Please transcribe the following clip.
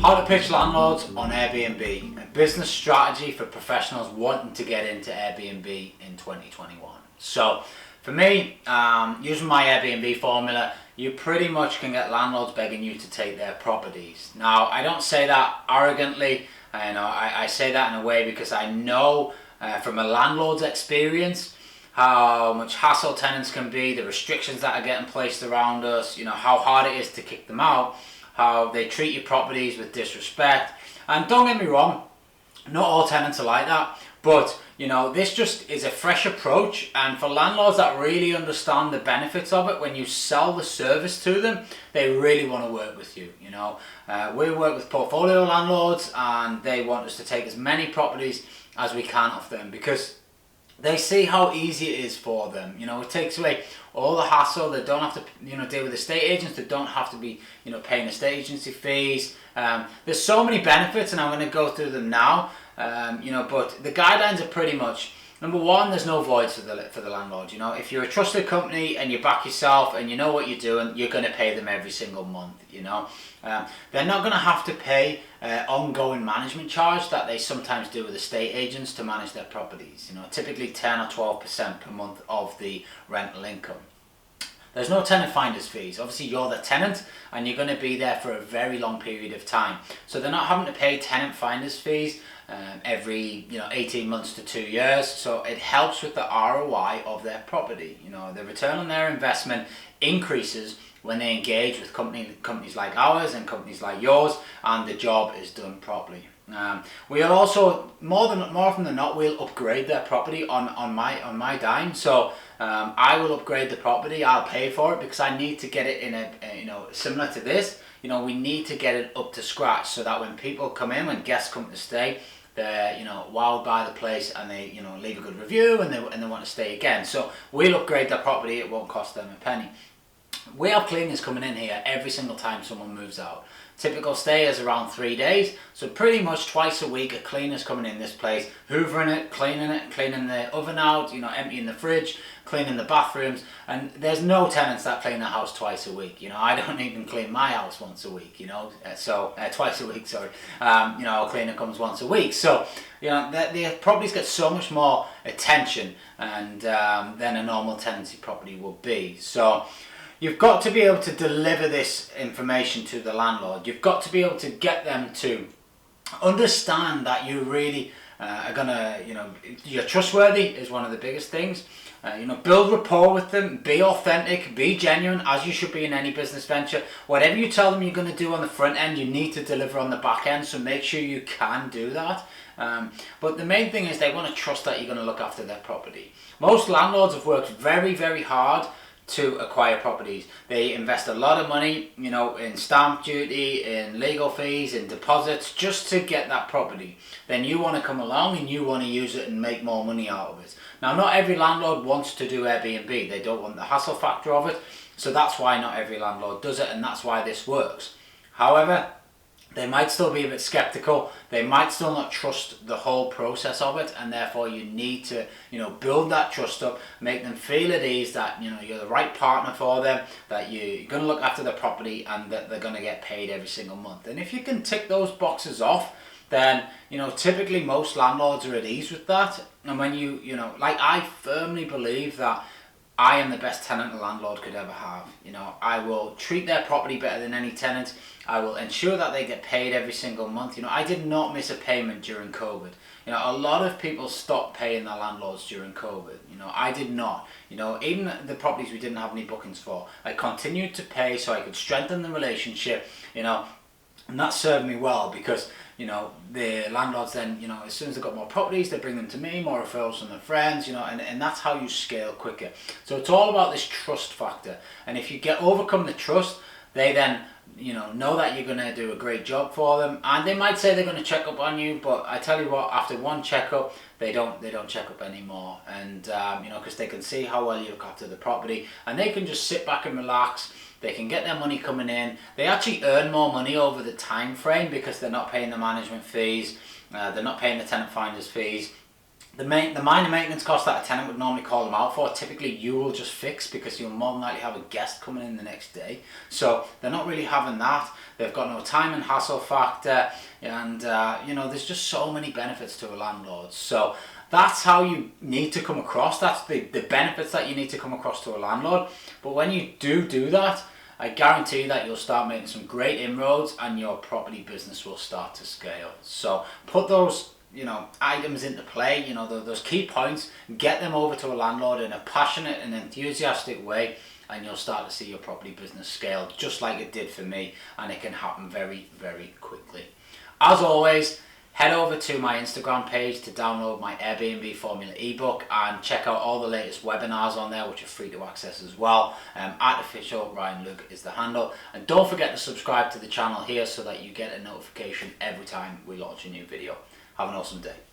How to pitch landlords on Airbnb, a business strategy for professionals wanting to get into Airbnb in 2021. So for me, using my Airbnb formula, you pretty much can get landlords begging you to take their properties. Now, I don't say that arrogantly. I say that in a way because I know from a landlord's experience how much hassle tenants can be, the restrictions that are getting placed around us, how hard it is to kick them out, how they treat your properties with disrespect. And don't get me wrong, not all tenants are like that, but this just is a fresh approach, and for landlords that really understand the benefits of it, when you sell the service to them, they really want to work with you. We work with portfolio landlords, and they want us to take as many properties as we can off them because they see how easy it is for them. It takes away all the hassle. They don't have to, deal with estate agents. They don't have to be, paying estate agency fees. There's so many benefits, and I'm going to go through them now. But the guidelines are pretty much, number one, there's no voids for the landlord. If you're a trusted company and you back yourself and you know what you're doing, you're going to pay them every single month. They're not going to have to pay ongoing management charge that they sometimes do with estate agents to manage their properties. Typically 10 or 12% per month of the rental income. There's no tenant finders fees. Obviously you're the tenant and you're going to be there for a very long period of time. So they're not having to pay tenant finders fees every 18 months to 2 years. So it helps with the ROI of their property. The return on their investment increases when they engage with companies like ours and companies like yours, and the job is done properly. We'll also, more often than not, we'll upgrade their property on my dime. So I will upgrade the property. I'll pay for it because I need to get it in a similar to this. We need to get it up to scratch so that when people come in, when guests come to stay, they're wowed by the place and they leave a good review and they want to stay again. So we'll upgrade their property. It won't cost them a penny. We have cleaners coming in here every single time someone moves out. Typical stay is around 3 days, so pretty much twice a week a cleaner's coming in this place, hoovering it, cleaning the oven out, emptying the fridge, cleaning the bathrooms, and there's no tenants that clean the house twice a week. I don't even clean my house once a week, twice a week, sorry. A cleaner comes once a week, so the properties get so much more attention and than a normal tenancy property will be. So you've got to be able to deliver this information to the landlord. You've got to be able to get them to understand that you really are gonna, you're trustworthy is one of the biggest things. Build rapport with them, be authentic, be genuine, as you should be in any business venture. Whatever you tell them you're going to do on the front end, you need to deliver on the back end, so make sure you can do that. But the main thing is they want to trust that you're going to look after their property. Most landlords have worked very, very hard to acquire properties. They invest a lot of money, in stamp duty, in legal fees, in deposits, just to get that property. Then you want to come along and you want to use it and make more money out of it. Now, not every landlord wants to do Airbnb. They don't want the hassle factor of it. So that's why not every landlord does it, and that's why this works. However, they might still be a bit skeptical. They might still not trust the whole process of it, and therefore you need to, build that trust up, make them feel at ease that, you're the right partner for them, that you're going to look after the property, and that they're going to get paid every single month. And if you can tick those boxes off, then, typically most landlords are at ease with that. And when I firmly believe that I am the best tenant a landlord could ever have. I will treat their property better than any tenant. I will ensure that they get paid every single month. I did not miss a payment during COVID. A lot of people stopped paying their landlords during COVID. I did not. Even the properties we didn't have any bookings for, I continued to pay so I could strengthen the relationship, and that served me well because the landlords then, as soon as they've got more properties, they bring them to me, more referrals from their friends, and that's how you scale quicker. So it's all about this trust factor. And if you overcome the trust, they then, know that you're going to do a great job for them. And they might say they're going to check up on you, but I tell you what, after one checkup, they don't check up anymore. And, because they can see how well you look after the property, and they can just sit back and relax. They can get their money coming in. They actually earn more money over the time frame because they're not paying the management fees. They're not paying the tenant finders fees. The minor maintenance costs that a tenant would normally call them out for, typically you will just fix, because you'll more than likely have a guest coming in the next day. So they're not really having that. They've got no time and hassle factor, and you know, there's just so many benefits to a landlord. So that's how you need to come across. That's the benefits that you need to come across to a landlord. But when you do that, I guarantee that you'll start making some great inroads and your property business will start to scale. So put those, you know, items into play, you know, those key points, get them over to a landlord in a passionate and enthusiastic way, and you'll start to see your property business scale just like it did for me, and it can happen very, very quickly. As always, head over to my Instagram page to download my Airbnb Formula ebook and check out all the latest webinars on there, which are free to access as well. Artificial Ryan Luke is the handle. And don't forget to subscribe to the channel here so that you get a notification every time we launch a new video. Have an awesome day.